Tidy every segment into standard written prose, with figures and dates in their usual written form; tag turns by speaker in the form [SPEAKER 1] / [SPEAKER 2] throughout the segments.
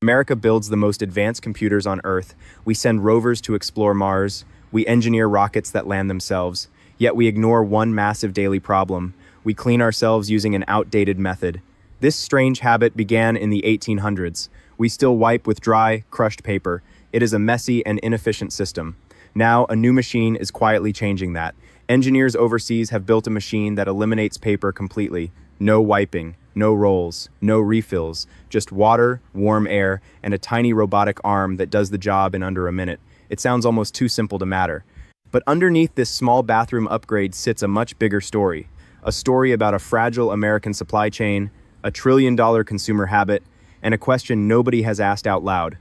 [SPEAKER 1] America builds the most advanced computers on Earth. We send rovers to explore Mars. We engineer rockets that land themselves. Yet we ignore one massive daily problem. We clean ourselves using an outdated method. This strange habit began in the 1800s. We still wipe with dry, crushed paper. It is a messy and inefficient system. Now, a new machine is quietly changing that. Engineers overseas have built a machine that eliminates paper completely. No wiping, no rolls, no refills, just water, warm air, and a tiny robotic arm that does the job in under a minute. It sounds almost too simple to matter. But underneath this small bathroom upgrade sits a much bigger story. A story about a fragile American supply chain, a trillion-dollar consumer habit, and a question nobody has asked out loud.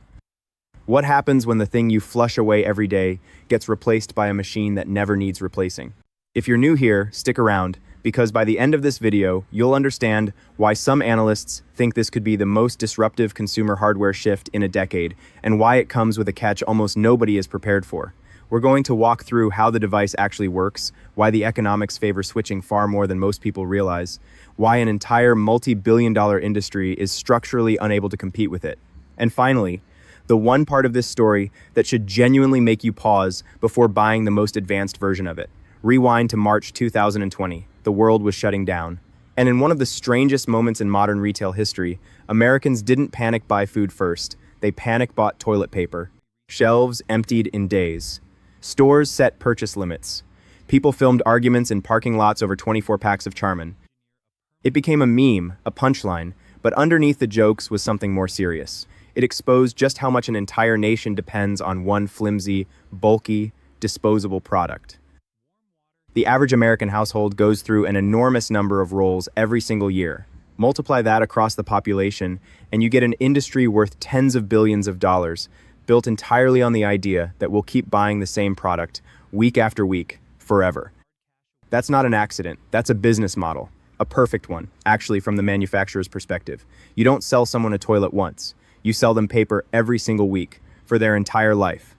[SPEAKER 1] What happens when the thing you flush away every day gets replaced by a machine that never needs replacing? If you're new here, stick around, because by the end of this video, you'll understand why some analysts think this could be the most disruptive consumer hardware shift in a decade, and why it comes with a catch almost nobody is prepared for. We're going to walk through how the device actually works, why the economics favor switching far more than most people realize, why an entire multi-billion-dollar industry is structurally unable to compete with it, and finally, the one part of this story that should genuinely make you pause before buying the most advanced version of it. Rewind to March 2020. The world was shutting down. And in one of the strangest moments in modern retail history, Americans didn't panic buy food first. They panic bought toilet paper. Shelves emptied in days. Stores set purchase limits. People filmed arguments in parking lots over 24 packs of Charmin. It became a meme, a punchline, but underneath the jokes was something more serious. It exposed just how much an entire nation depends on one flimsy, bulky, disposable product. The average American household goes through an enormous number of rolls every single year. Multiply that across the population, and you get an industry worth tens of billions of dollars, built entirely on the idea that we'll keep buying the same product, week after week, forever. That's not an accident, that's a business model. A perfect one, actually, from the manufacturer's perspective. You don't sell someone a toilet once. You sell them paper every single week, for their entire life.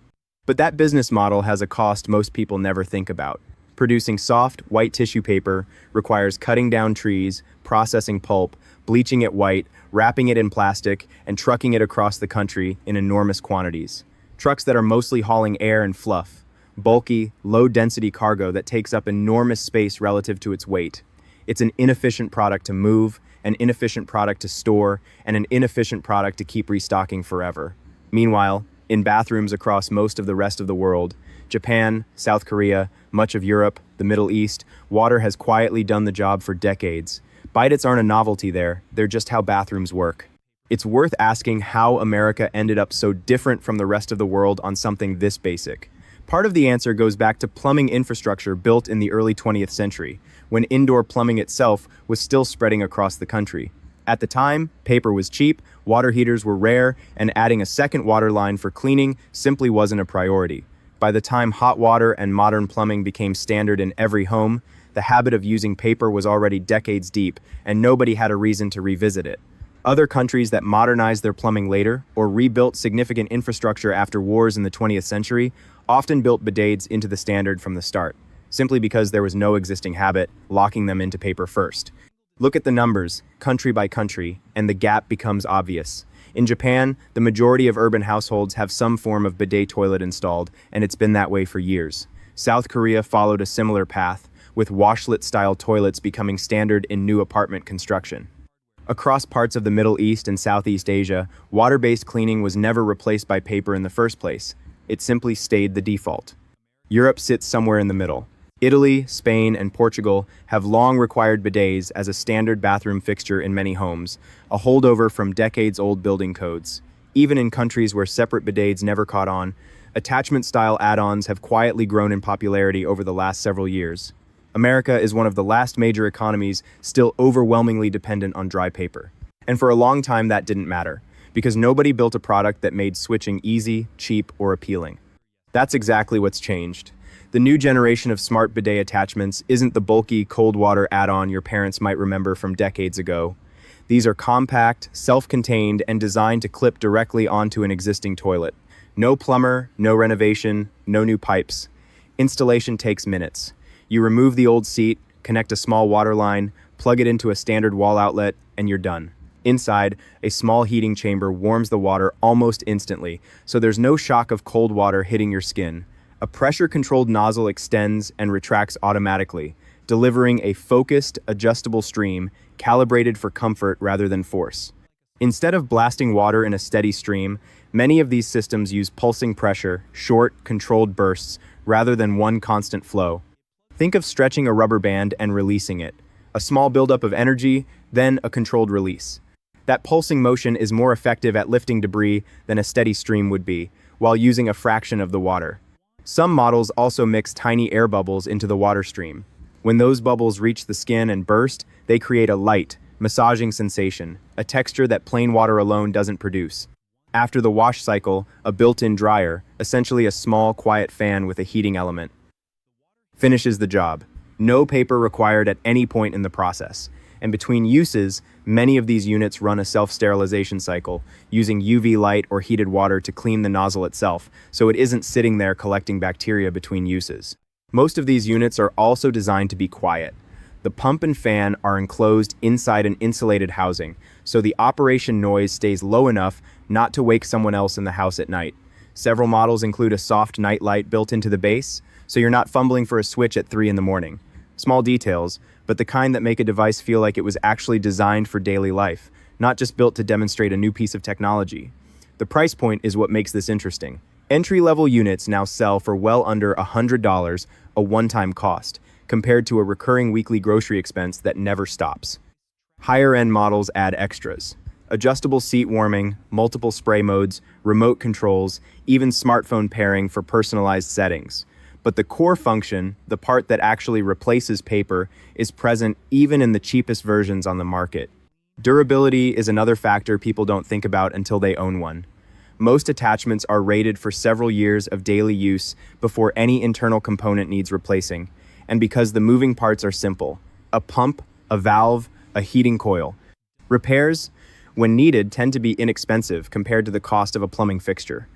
[SPEAKER 1] But that business model has a cost most people never think about. Producing soft, white tissue paper requires cutting down trees, processing pulp, bleaching it white, wrapping it in plastic, and trucking it across the country in enormous quantities. Trucks that are mostly hauling air and fluff. Bulky, low-density cargo that takes up enormous space relative to its weight. It's an inefficient product to move, an inefficient product to store, and an inefficient product to keep restocking forever. Meanwhile, in bathrooms across most of the rest of the world, Japan, South Korea, much of Europe, the Middle East, water has quietly done the job for decades. Bidets aren't a novelty there, they're just how bathrooms work. It's worth asking how America ended up so different from the rest of the world on something this basic. Part of the answer goes back to plumbing infrastructure built in the early 20th century, when indoor plumbing itself was still spreading across the country. At the time, paper was cheap, water heaters were rare, and adding a second water line for cleaning simply wasn't a priority. By the time hot water and modern plumbing became standard in every home, the habit of using paper was already decades deep, and nobody had a reason to revisit it. Other countries that modernized their plumbing later, or rebuilt significant infrastructure after wars in the 20th century, often built bidets into the standard from the start, simply because there was no existing habit locking them into paper first. Look at the numbers, country by country, and the gap becomes obvious. In Japan, the majority of urban households have some form of bidet toilet installed, and it's been that way for years. South Korea followed a similar path, with washlet-style toilets becoming standard in new apartment construction. Across parts of the Middle East and Southeast Asia, water-based cleaning was never replaced by paper in the first place. It simply stayed the default. Europe sits somewhere in the middle. Italy, Spain, and Portugal have long required bidets as a standard bathroom fixture in many homes, a holdover from decades-old building codes. Even in countries where separate bidets never caught on, attachment-style add-ons have quietly grown in popularity over the last several years. America is one of the last major economies still overwhelmingly dependent on dry paper. And for a long time that didn't matter, because nobody built a product that made switching easy, cheap, or appealing. That's exactly what's changed. The new generation of smart bidet attachments isn't the bulky cold water add-on your parents might remember from decades ago. These are compact, self-contained, and designed to clip directly onto an existing toilet. No plumber, no renovation, no new pipes. Installation takes minutes. You remove the old seat, connect a small water line, plug it into a standard wall outlet, and you're done. Inside, a small heating chamber warms the water almost instantly, so there's no shock of cold water hitting your skin. A pressure-controlled nozzle extends and retracts automatically, delivering a focused, adjustable stream calibrated for comfort rather than force. Instead of blasting water in a steady stream, many of these systems use pulsing pressure, short, controlled bursts, rather than one constant flow. Think of stretching a rubber band and releasing it. A small buildup of energy, then a controlled release. That pulsing motion is more effective at lifting debris than a steady stream would be, while using a fraction of the water. Some models also mix tiny air bubbles into the water stream. When those bubbles reach the skin and burst, they create a light, massaging sensation, a texture that plain water alone doesn't produce. After the wash cycle, a built-in dryer, essentially a small, quiet fan with a heating element, finishes the job. No paper required at any point in the process. And between uses, many of these units run a self-sterilization cycle, using UV light or heated water to clean the nozzle itself, so it isn't sitting there collecting bacteria between uses. Most of these units are also designed to be quiet. The pump and fan are enclosed inside an insulated housing, so the operation noise stays low enough not to wake someone else in the house at night. Several models include a soft night light built into the base, so you're not fumbling for a switch at 3 in the morning. Small details, but the kind that make a device feel like it was actually designed for daily life, not just built to demonstrate a new piece of technology. The price point is what makes this interesting. Entry-level units now sell for well under $100, a one-time cost, compared to a recurring weekly grocery expense that never stops. Higher-end models add extras. Adjustable seat warming, multiple spray modes, remote controls, even smartphone pairing for personalized settings. But the core function, the part that actually replaces paper, is present even in the cheapest versions on the market. Durability is another factor people don't think about until they own one. Most attachments are rated for several years of daily use before any internal component needs replacing, and because the moving parts are simple: a pump, a valve, a heating coil. Repairs, when needed, tend to be inexpensive compared to the cost of a plumbing fixture.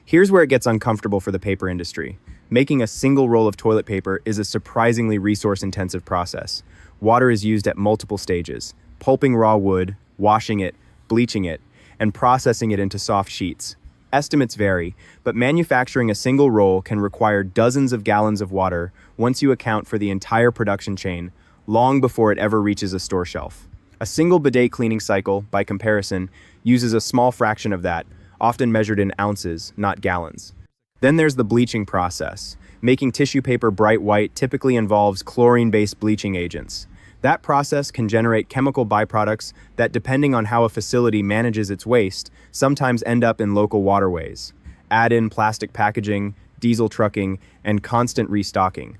[SPEAKER 1] Here's where it gets uncomfortable for the paper industry. Making a single roll of toilet paper is a surprisingly resource-intensive process. Water is used at multiple stages: pulping raw wood, washing it, bleaching it, and processing it into soft sheets. Estimates vary, but manufacturing a single roll can require dozens of gallons of water once you account for the entire production chain, long before it ever reaches a store shelf. A single bidet cleaning cycle, by comparison, uses a small fraction of that, often measured in ounces, not gallons. Then there's the bleaching process. Making tissue paper bright white typically involves chlorine-based bleaching agents. That process can generate chemical byproducts that, depending on how a facility manages its waste, sometimes end up in local waterways. Add in plastic packaging, diesel trucking, and constant restocking.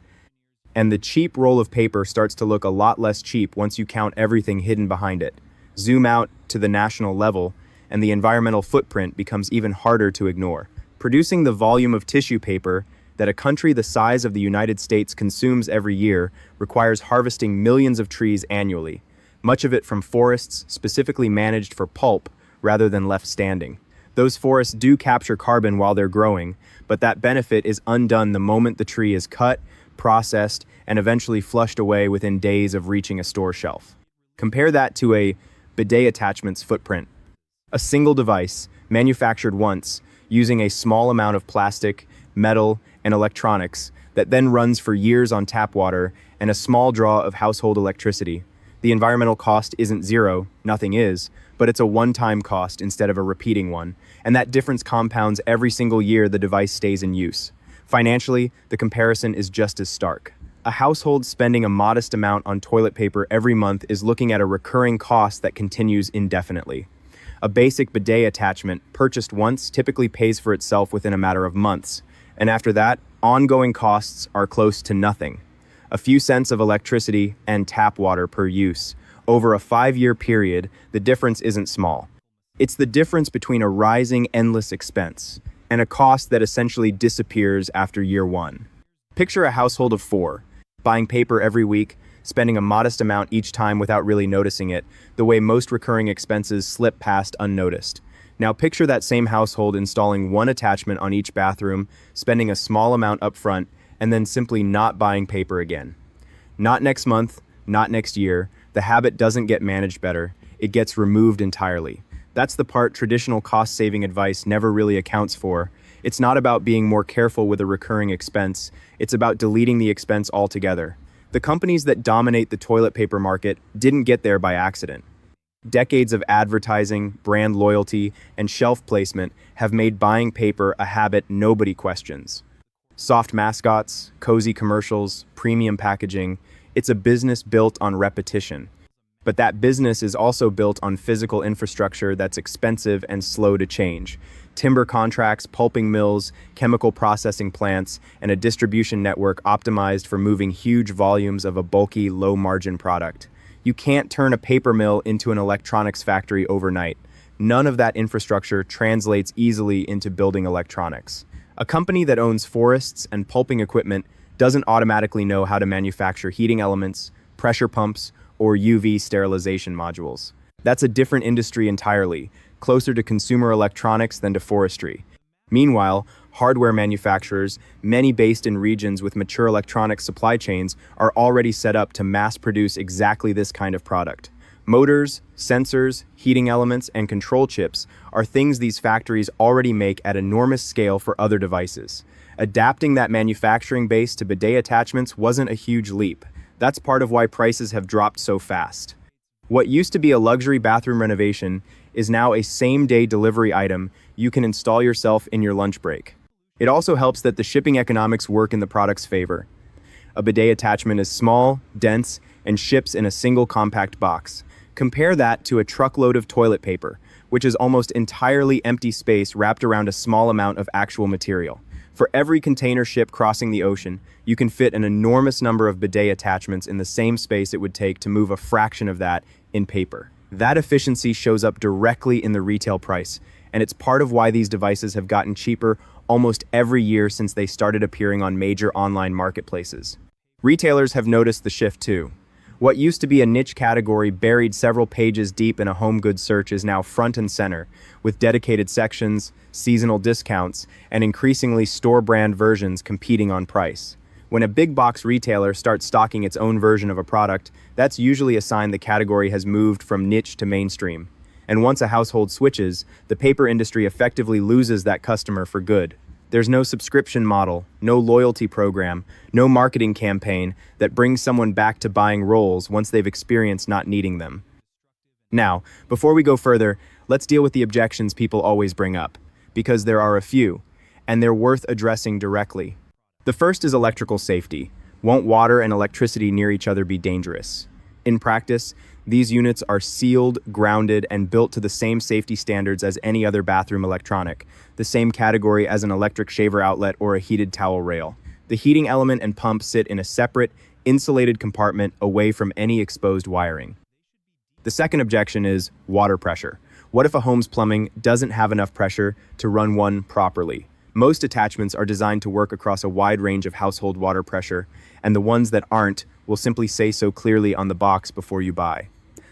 [SPEAKER 1] And the cheap roll of paper starts to look a lot less cheap once you count everything hidden behind it. Zoom out to the national level, and the environmental footprint becomes even harder to ignore. Producing the volume of tissue paper that a country the size of the United States consumes every year requires harvesting millions of trees annually, much of it from forests specifically managed for pulp rather than left standing. Those forests do capture carbon while they're growing, but that benefit is undone the moment the tree is cut, processed, and eventually flushed away within days of reaching a store shelf. Compare that to a bidet attachment's footprint. A single device, manufactured once, using a small amount of plastic, metal, and electronics that then runs for years on tap water and a small draw of household electricity. The environmental cost isn't zero, nothing is, but it's a one-time cost instead of a repeating one, and that difference compounds every single year the device stays in use. Financially, the comparison is just as stark. A household spending a modest amount on toilet paper every month is looking at a recurring cost that continues indefinitely. A basic bidet attachment, purchased once, typically pays for itself within a matter of months, and after that, ongoing costs are close to nothing. A few cents of electricity and tap water per use. Over a 5-year period, the difference isn't small. It's the difference between a rising, endless expense and a cost that essentially disappears after year 1. Picture a household of 4, buying paper every week, spending a modest amount each time without really noticing it, the way most recurring expenses slip past unnoticed. Now picture that same household installing one attachment on each bathroom, spending a small amount up front, and then simply not buying paper again. Not next month, not next year. The habit doesn't get managed better. it gets removed entirely. That's the part traditional cost-saving advice never really accounts for. It's not about being more careful with a recurring expense, it's about deleting the expense altogether. The companies that dominate the toilet paper market didn't get there by accident. Decades of advertising, brand loyalty, and shelf placement have made buying paper a habit nobody questions. Soft mascots, cozy commercials, premium packaging, it's a business built on repetition. But that business is also built on physical infrastructure that's expensive and slow to change. Timber contracts, pulping mills, chemical processing plants, and a distribution network optimized for moving huge volumes of a bulky, low-margin product. You can't turn a paper mill into an electronics factory overnight. None of that infrastructure translates easily into building electronics. A company that owns forests and pulping equipment doesn't automatically know how to manufacture heating elements, pressure pumps, or UV sterilization modules. That's a different industry entirely, closer to consumer electronics than to forestry. Meanwhile, hardware manufacturers, many based in regions with mature electronics supply chains, are already set up to mass produce exactly this kind of product. Motors, sensors, heating elements, and control chips are things these factories already make at enormous scale for other devices. Adapting that manufacturing base to bidet attachments wasn't a huge leap. That's part of why prices have dropped so fast. What used to be a luxury bathroom renovation is now a same-day delivery item you can install yourself in your lunch break. It also helps that the shipping economics work in the product's favor. A bidet attachment is small, dense, and ships in a single compact box. Compare that to a truckload of toilet paper, which is almost entirely empty space wrapped around a small amount of actual material. For every container ship crossing the ocean, you can fit an enormous number of bidet attachments in the same space it would take to move a fraction of that in paper. That efficiency shows up directly in the retail price, and it's part of why these devices have gotten cheaper almost every year since they started appearing on major online marketplaces. Retailers have noticed the shift too. What used to be a niche category buried several pages deep in a home goods search is now front and center, with dedicated sections, seasonal discounts, and increasingly store-brand versions competing on price. When a big box retailer starts stocking its own version of a product, that's usually a sign the category has moved from niche to mainstream. And once a household switches, the paper industry effectively loses that customer for good. There's no subscription model, no loyalty program, no marketing campaign that brings someone back to buying rolls once they've experienced not needing them. Now, before we go further, let's deal with the objections people always bring up, because there are a few, and they're worth addressing directly. The first is electrical safety. Won't water and electricity near each other be dangerous? In practice, these units are sealed, grounded, and built to the same safety standards as any other bathroom electronic, the same category as an electric shaver outlet or a heated towel rail. The heating element and pump sit in a separate, insulated compartment away from any exposed wiring. The second objection is water pressure. What if a home's plumbing doesn't have enough pressure to run one properly? Most attachments are designed to work across a wide range of household water pressure, and the ones that aren't will simply say so clearly on the box before you buy.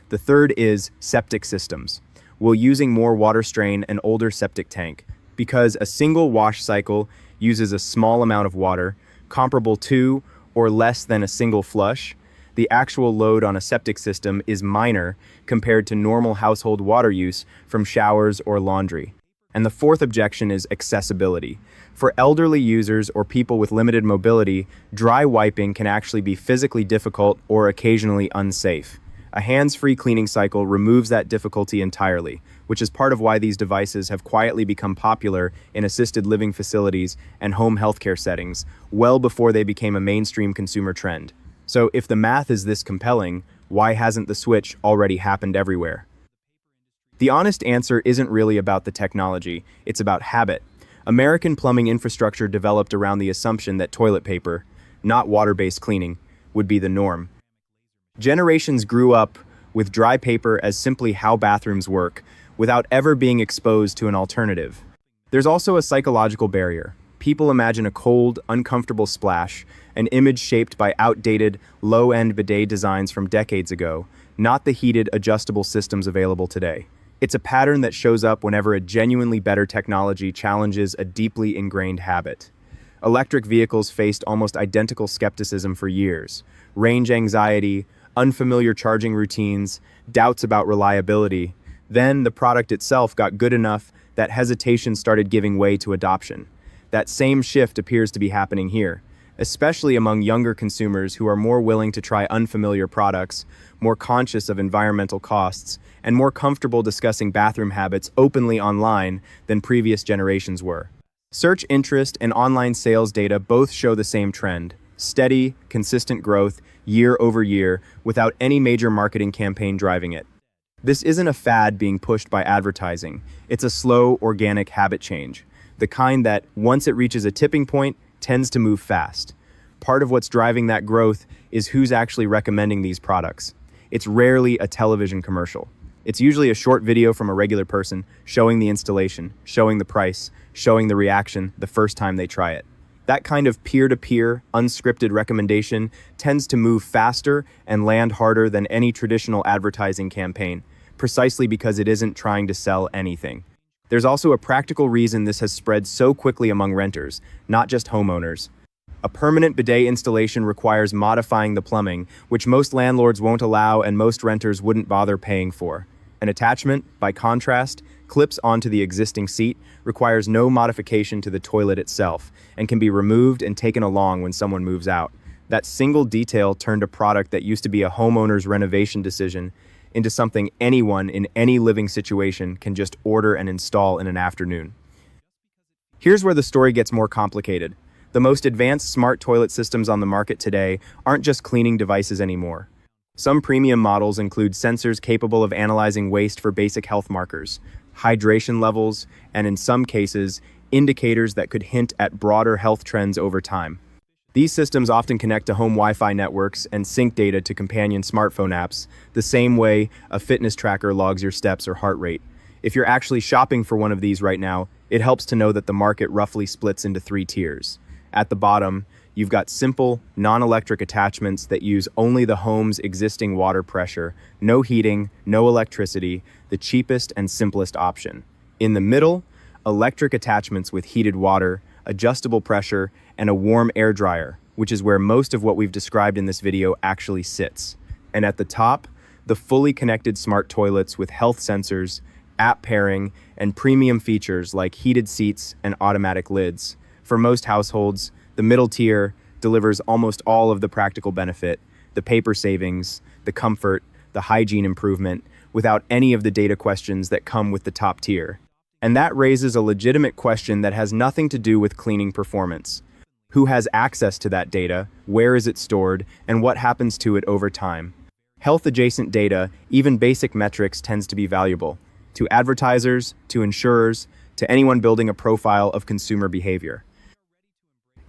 [SPEAKER 1] The third is septic systems. Will using more water strain an older septic tank? Because a single wash cycle uses a small amount of water, comparable to or less than a single flush, the actual load on a septic system is minor compared to normal household water use from showers or laundry. And the fourth objection is accessibility. For elderly users or people with limited mobility, dry wiping can actually be physically difficult or occasionally unsafe. A hands-free cleaning cycle removes that difficulty entirely, which is part of why these devices have quietly become popular in assisted living facilities and home healthcare settings, well before they became a mainstream consumer trend. So if the math is this compelling, why hasn't the switch already happened everywhere? The honest answer isn't really about the technology, it's about habit. American plumbing infrastructure developed around the assumption that toilet paper, not water-based cleaning, would be the norm. Generations grew up with dry paper as simply how bathrooms work, without ever being exposed to an alternative. There's also a psychological barrier. People imagine a cold, uncomfortable splash, an image shaped by outdated, low-end bidet designs from decades ago, not the heated, adjustable systems available today. It's a pattern that shows up whenever a genuinely better technology challenges a deeply ingrained habit. Electric vehicles faced almost identical skepticism for years. Range anxiety, unfamiliar charging routines, doubts about reliability. Then the product itself got good enough that hesitation started giving way to adoption. That same shift appears to be happening here, especially among younger consumers who are more willing to try unfamiliar products, more conscious of environmental costs, and more comfortable discussing bathroom habits openly online than previous generations were. Search interest and online sales data both show the same trend: steady, consistent growth year over year without any major marketing campaign driving it. This isn't a fad being pushed by advertising. It's a slow, organic habit change, the kind that, once it reaches a tipping point, tends to move fast. Part of what's driving that growth is who's actually recommending these products. It's rarely a television commercial. It's usually a short video from a regular person showing the installation, showing the price, showing the reaction the first time they try it. That kind of peer-to-peer, unscripted recommendation tends to move faster and land harder than any traditional advertising campaign, precisely because it isn't trying to sell anything. There's also a practical reason this has spread so quickly among renters, not just homeowners. A permanent bidet installation requires modifying the plumbing, which most landlords won't allow and most renters wouldn't bother paying for. An attachment, by contrast, clips onto the existing seat, requires no modification to the toilet itself, and can be removed and taken along when someone moves out. That single detail turned a product that used to be a homeowner's renovation decision into something anyone in any living situation can just order and install in an afternoon. Here's where the story gets more complicated. The most advanced smart toilet systems on the market today aren't just cleaning devices anymore. Some premium models include sensors capable of analyzing waste for basic health markers, hydration levels, and in some cases, indicators that could hint at broader health trends over time. These systems often connect to home Wi-Fi networks and sync data to companion smartphone apps, the same way a fitness tracker logs your steps or heart rate. If you're actually shopping for one of these right now, it helps to know that the market roughly splits into 3 tiers. At the bottom, you've got simple, non-electric attachments that use only the home's existing water pressure, no heating, no electricity, the cheapest and simplest option. In the middle, electric attachments with heated water, adjustable pressure, and a warm air dryer, which is where most of what we've described in this video actually sits. And at the top, the fully connected smart toilets with health sensors, app pairing, and premium features like heated seats and automatic lids. For most households, the middle tier delivers almost all of the practical benefit, the paper savings, the comfort, the hygiene improvement, without any of the data questions that come with the top tier. And that raises a legitimate question that has nothing to do with cleaning performance. Who has access to that data, where is it stored, and what happens to it over time? Health-adjacent data, even basic metrics, tends to be valuable to advertisers, to insurers, to anyone building a profile of consumer behavior.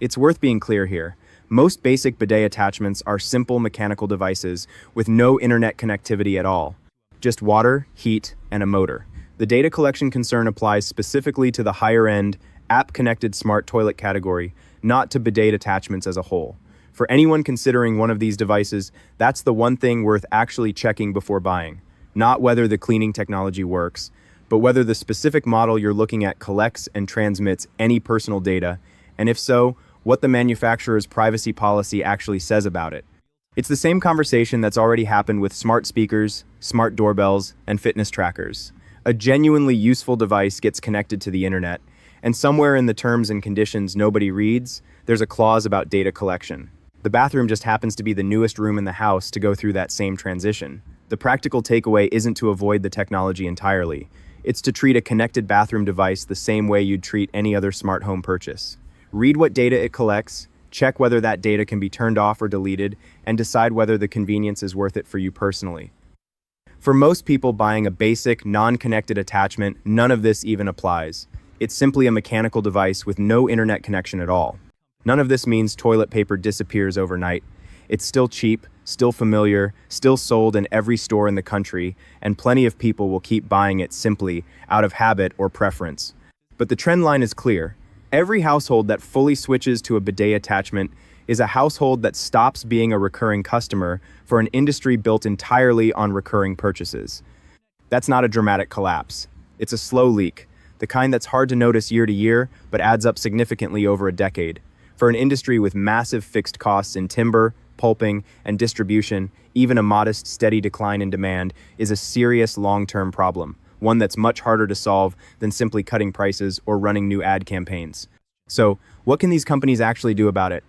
[SPEAKER 1] It's worth being clear here. Most basic bidet attachments are simple mechanical devices with no internet connectivity at all. Just water, heat, and a motor. The data collection concern applies specifically to the higher-end, app-connected smart toilet category, not to bidet attachments as a whole. For anyone considering one of these devices, that's the one thing worth actually checking before buying. Not whether the cleaning technology works, but whether the specific model you're looking at collects and transmits any personal data, and if so, what the manufacturer's privacy policy actually says about it. It's the same conversation that's already happened with smart speakers, smart doorbells, and fitness trackers. A genuinely useful device gets connected to the internet, and somewhere in the terms and conditions nobody reads, there's a clause about data collection. The bathroom just happens to be the newest room in the house to go through that same transition. The practical takeaway isn't to avoid the technology entirely. It's to treat a connected bathroom device the same way you'd treat any other smart home purchase. Read what data it collects, check whether that data can be turned off or deleted, and decide whether the convenience is worth it for you personally. For most people buying a basic, non-connected attachment, none of this even applies. It's simply a mechanical device with no internet connection at all. None of this means toilet paper disappears overnight. It's still cheap, still familiar, still sold in every store in the country, and plenty of people will keep buying it simply out of habit or preference. But the trend line is clear. Every household that fully switches to a bidet attachment is a household that stops being a recurring customer for an industry built entirely on recurring purchases. That's not a dramatic collapse. It's a slow leak, the kind that's hard to notice year to year, but adds up significantly over a decade. For an industry with massive fixed costs in timber, pulping, and distribution, even a modest, steady decline in demand is a serious long-term problem, one that's much harder to solve than simply cutting prices or running new ad campaigns. So, what can these companies actually do about it?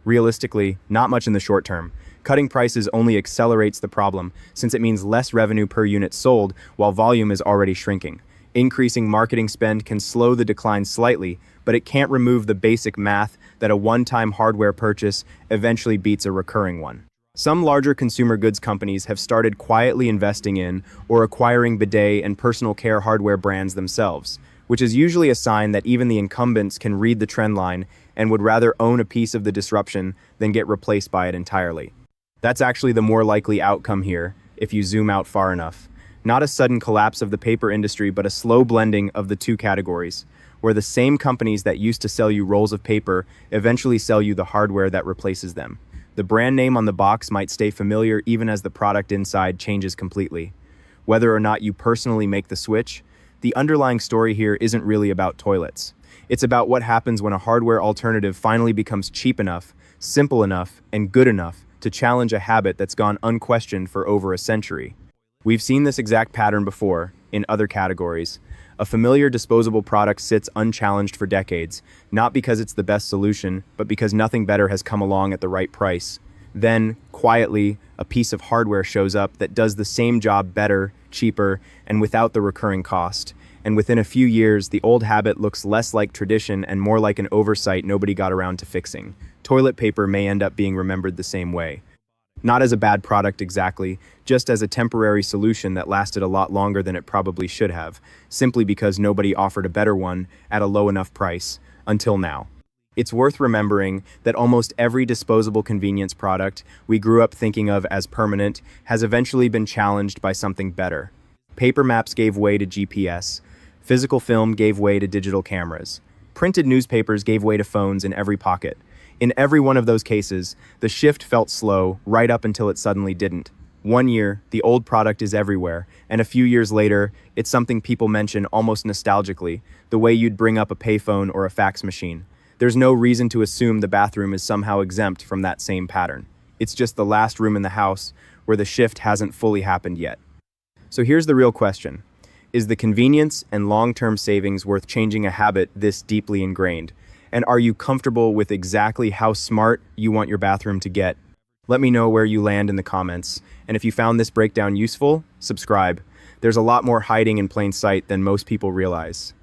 [SPEAKER 1] Realistically, not much in the short term. Cutting prices only accelerates the problem, since it means less revenue per unit sold while volume is already shrinking. Increasing marketing spend can slow the decline slightly, but it can't remove the basic math that a one-time hardware purchase eventually beats a recurring one. Some larger consumer goods companies have started quietly investing in or acquiring bidet and personal care hardware brands themselves, which is usually a sign that even the incumbents can read the trend line and would rather own a piece of the disruption than get replaced by it entirely. That's actually the more likely outcome here, if you zoom out far enough. Not a sudden collapse of the paper industry, but a slow blending of the two categories, where the same companies that used to sell you rolls of paper eventually sell you the hardware that replaces them. The brand name on the box might stay familiar even as the product inside changes completely. Whether or not you personally make the switch, the underlying story here isn't really about toilets. It's about what happens when a hardware alternative finally becomes cheap enough, simple enough, and good enough to challenge a habit that's gone unquestioned for over a century. We've seen this exact pattern before, in other categories. A familiar disposable product sits unchallenged for decades, not because it's the best solution, but because nothing better has come along at the right price. Then, quietly, a piece of hardware shows up that does the same job better, cheaper, and without the recurring cost. And within a few years, the old habit looks less like tradition and more like an oversight nobody got around to fixing. Toilet paper may end up being remembered the same way. Not as a bad product exactly, just as a temporary solution that lasted a lot longer than it probably should have, simply because nobody offered a better one at a low enough price, until now. It's worth remembering that almost every disposable convenience product we grew up thinking of as permanent has eventually been challenged by something better. Paper maps gave way to GPS. Physical film gave way to digital cameras. Printed newspapers gave way to phones in every pocket. In every one of those cases, the shift felt slow right up until it suddenly didn't. One year, the old product is everywhere, and a few years later, it's something people mention almost nostalgically, the way you'd bring up a payphone or a fax machine. There's no reason to assume the bathroom is somehow exempt from that same pattern. It's just the last room in the house where the shift hasn't fully happened yet. So here's the real question. Is the convenience and long-term savings worth changing a habit this deeply ingrained? And are you comfortable with exactly how smart you want your bathroom to get? Let me know where you land in the comments. And if you found this breakdown useful, subscribe. There's a lot more hiding in plain sight than most people realize.